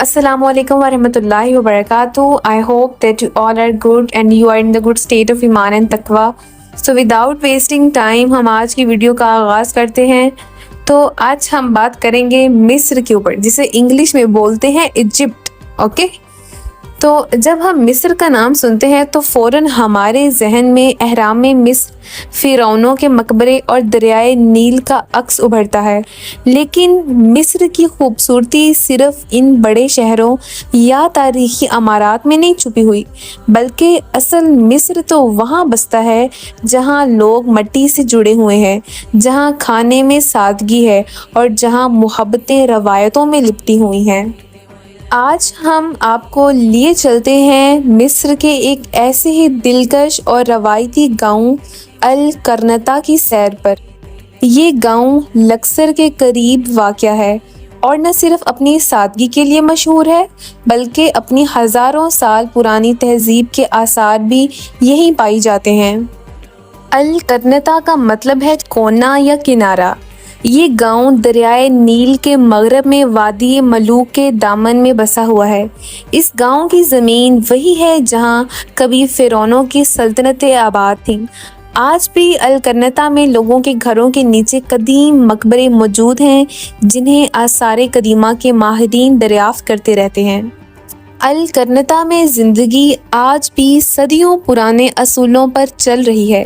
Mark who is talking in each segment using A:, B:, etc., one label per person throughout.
A: Assalamualaikum warahmatullahi wabarakatuh. I hope that you all are good and you are in the good state of Iman and तकवा. So without wasting time हम आज की video का आगाज़ करते हैं. तो आज हम बात करेंगे मिस्र के ऊपर, जिसे इंग्लिश में बोलते हैं इजिप्ट. ओके, तो जब हम मिस्र का नाम सुनते हैं तो फ़ौरन हमारे जहन में अहराम मिस्र, फ़िरौनों के मकबरे और दरियाए नील का अक्स उभरता है. लेकिन मिस्र की खूबसूरती सिर्फ इन बड़े शहरों या तारीख़ी अमारात में नहीं छुपी हुई, बल्कि असल मिस्र तो वहाँ बसता है जहाँ लोग मिट्टी से जुड़े हुए हैं, जहाँ खाने में सादगी है और जहाँ मोहब्बतें रवायतों में लिपटी हुई हैं. आज हम आपको लिए चलते हैं मिस्र के एक ऐसे ही दिलकश और रवायती गांव अल करनता की सैर पर. ये गांव लक्सर के करीब वाक़या है और न सिर्फ अपनी सादगी के लिए मशहूर है, बल्कि अपनी हज़ारों साल पुरानी तहज़ीब के आसार भी यहीं पाई जाते हैं. अल करनता का मतलब है कोना या किनारा. ये गांव दरियाए नील के मगरब में वादी मलूक के दामन में बसा हुआ है. इस गांव की ज़मीन वही है जहां कभी फ़िरौनों की सल्तनतें आबाद थीं. आज भी अल करनता में लोगों के घरों के नीचे कदीम मकबरे मौजूद हैं, जिन्हें आसारे कदीमा के माहिरीन दरियाफ्त करते रहते हैं. अल करनता में ज़िंदगी आज भी सदियों पुराने असूलों पर चल रही है.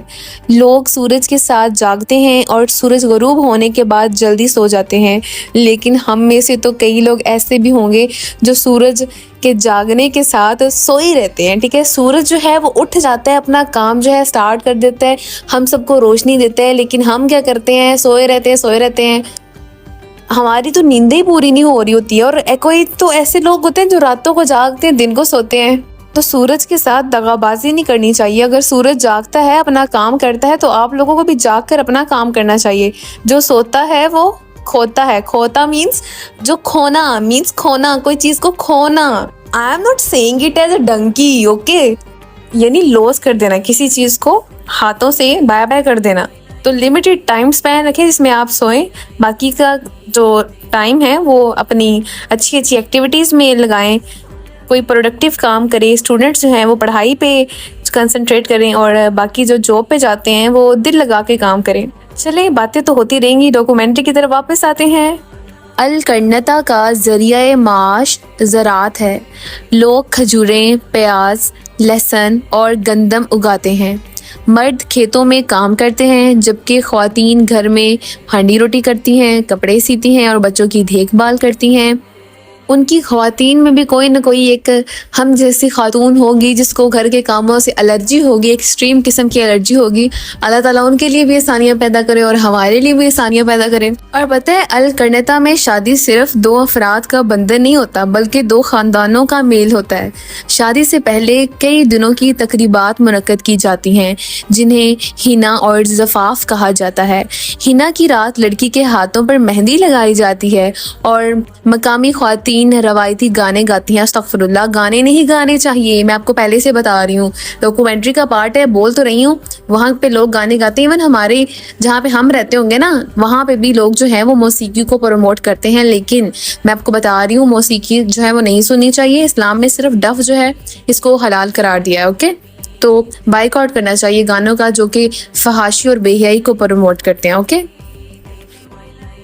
A: लोग सूरज के साथ जागते हैं और सूरज ग़ुरूब होने के बाद जल्दी सो जाते हैं. लेकिन हम में से तो कई लोग ऐसे भी होंगे जो सूरज के जागने के साथ सोए रहते हैं. ठीक है, सूरज जो है वो उठ जाता है, अपना काम जो है स्टार्ट कर देता है, हम सबको रोशनी देता है, लेकिन हम क्या करते हैं, सोए रहते हैं. हमारी तो नींदें ही पूरी नहीं हो रही होती है. और कोई तो ऐसे लोग होते हैं जो रातों को जागते हैं, दिन को सोते हैं. तो सूरज के साथ दगाबाजी नहीं करनी चाहिए. अगर सूरज जागता है, अपना काम करता है, तो आप लोगों को भी जाग कर अपना काम करना चाहिए. जो सोता है वो खोता है. खोता मीन्स जो खोना, मीन्स खोना, कोई चीज़ को खोना. I am not saying it as a donkey. Okay, यानी लॉस कर देना, किसी चीज़ को हाथों से बाय बाय कर देना. तो लिमिटेड टाइम स्पैन रखें जिसमें आप सोएं. बाकी का जो टाइम है वो अपनी अच्छी अच्छी एक्टिविटीज़ में लगाएं. कोई प्रोडक्टिव काम करें. स्टूडेंट्स जो हैं वो पढ़ाई पे कंसंट्रेट करें और बाकी जो जॉब पे जाते हैं वो दिल लगा के काम करें. चलें, बातें तो होती रहेंगी, डॉक्यूमेंट्री की तरफ वापस आते हैं. अल करनता का ज़रिया माश ज़राअत है. लोग खजूरें, प्याज, लहसुन और गंदम उगाते हैं. मर्द खेतों में काम करते हैं, जबकि ख़वातीन घर में हांडी रोटी करती हैं, कपड़े सीती हैं और बच्चों की देखभाल करती हैं. उनकी ख़वातीन में भी कोई ना कोई एक हम जैसी ख़ातून होगी जिसको घर के कामों से एलर्जी होगी, एक्सट्रीम किस्म की एलर्जी होगी. अल्लाह ताला उनके लिए भी आसानियाँ पैदा करे और हमारे लिए भी आसानियाँ पैदा करें. और पता है, अल करनता में शादी सिर्फ दो अफराद का बंधन नहीं होता, बल्कि दो ख़ानदानों का मेल होता है. शादी से पहले कई दिनों की तकरीबात मुनक्कद की जाती हैं, जिन्हें हिना और ज़फ़ाफ़ कहा जाता है. हिना की रात लड़की के हाथों पर मेहंदी लगाई जाती है और मकामी ख़वातीन रवायती गाने गाती हैं. अस्तग़फ़िरुल्लाह, गाने नहीं गाने चाहिए, मैं आपको पहले से बता रही हूँ. डॉक्यूमेंट्री का पार्ट है, बोल तो रही हूँ. वहाँ पे लोग गाने गाते हैं. इवन हमारे जहाँ पे हम रहते होंगे ना, वहाँ पे भी लोग जो हैं वो मौसीकी को प्रमोट करते हैं. लेकिन मैं आपको बता रही हूँ, मौसीकी जो है वो नहीं सुननी चाहिए. इस्लाम में सिर्फ डफ जो है इसको हलाल करार दिया है. ओके, तो बाइकआउट करना चाहिए गानों का जो कि फहाशी और बेहयाई को प्रमोट करते हैं. ओके,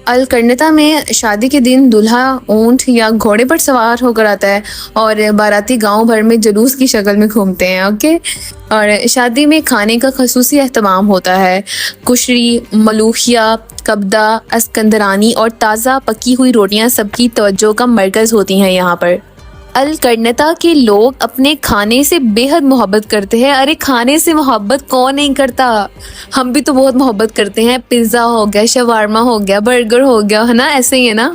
A: अल करनता में शादी के दिन दूल्हा ऊंट या घोड़े पर सवार होकर आता है और बाराती गांव भर में जुलूस की शक्ल में घूमते हैं. ओके, और शादी में खाने का खसूसी एहतमाम होता है. कुशरी, मलूहिया, कब्दा, अस्कंदरानी और ताज़ा पकी हुई रोटियां सबकी तवज्जो का मरकज़ होती हैं यहाँ पर. अल करनता के लोग अपने खाने से बेहद मोहब्बत करते हैं. अरे खाने से मोहब्बत कौन नहीं करता, हम भी तो बहुत मोहब्बत करते हैं. पिज़्ज़ा हो गया, शवारमा हो गया, बर्गर हो गया, है ना, ऐसे ही है ना.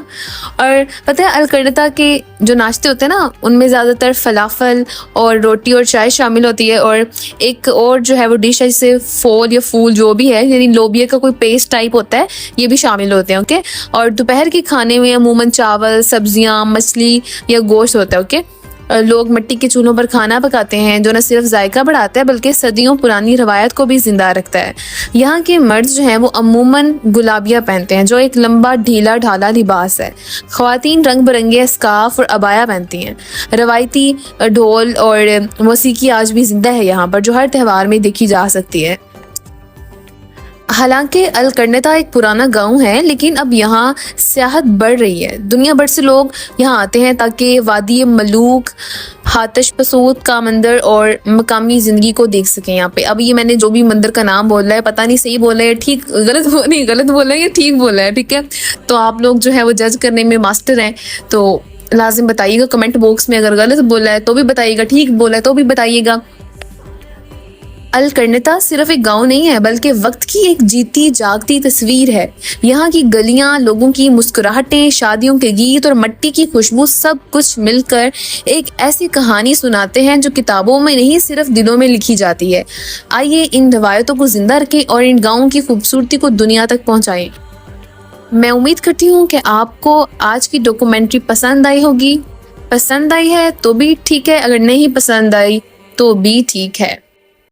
A: और पता है, अल करनता के जो नाश्ते होते हैं ना, उनमें ज़्यादातर फलाफल और रोटी और चाय शामिल होती है. और एक और जो है वो डिश है जिसे फोल या फूल जो भी है, यानी लोबिया का कोई पेस्ट टाइप होता है, ये भी शामिल होते हैं. ओके, और दोपहर के खाने में अमूमन चावल, सब्जियाँ, मछली या गोश्त होता है. ओके, लोग मिट्टी के चूल्हों पर खाना पकाते हैं, जो न सिर्फ जायका बढ़ाता है बल्कि सदियों पुरानी रवायत को भी जिंदा रखता है। यहाँ के मर्द जो हैं वो अमूमन गुलाबिया पहनते हैं, जो एक लंबा ढीला ढाला लिबास है। ख़वातीन रंग बिरंगे स्कार्फ और अबाया पहनती हैं। रवायती ढोल और मौसीकी आज भी जिंदा है यहाँ पर, जो हर त्यौहार में देखी जा सकती है। हालांकि अल कर्नता एक पुराना गांव है, लेकिन अब यहाँ सियाहत बढ़ रही है। दुनिया भर से लोग यहाँ आते हैं ताकि वादी मलूक, हातश पसूद का मंदिर और मकामी ज़िंदगी को देख सकें यहाँ पे। अब ये मैंने जो भी मंदिर का नाम बोला है, पता नहीं सही बोला है, ठीक गलत नहीं गलत बोला है या ठीक बोला है, ठीक है। तो आप लोग जो है वो जज करने में मास्टर हैं, तो लाजिम बताइएगा कमेंट बॉक्स में। अगर गलत बोला है तो भी बताइएगा, ठीक बोला है तो भी बताइएगा। अल कर्नता सिर्फ एक गांव नहीं है, बल्कि वक्त की एक जीती जागती तस्वीर है। यहाँ की गलियां, लोगों की मुस्कुराहटें, शादियों के गीत और मिट्टी की खुशबू सब कुछ मिलकर एक ऐसी कहानी सुनाते हैं जो किताबों में नहीं सिर्फ दिलों में लिखी जाती है। आइए इन रवायतों को जिंदा रखें और इन गाँवों की खूबसूरती को दुनिया तक पहुँचाएं। मैं उम्मीद करती हूँ कि आपको आज की डॉक्यूमेंट्री पसंद आई होगी। पसंद आई है तो भी ठीक है, अगर नहीं पसंद आई तो भी ठीक है।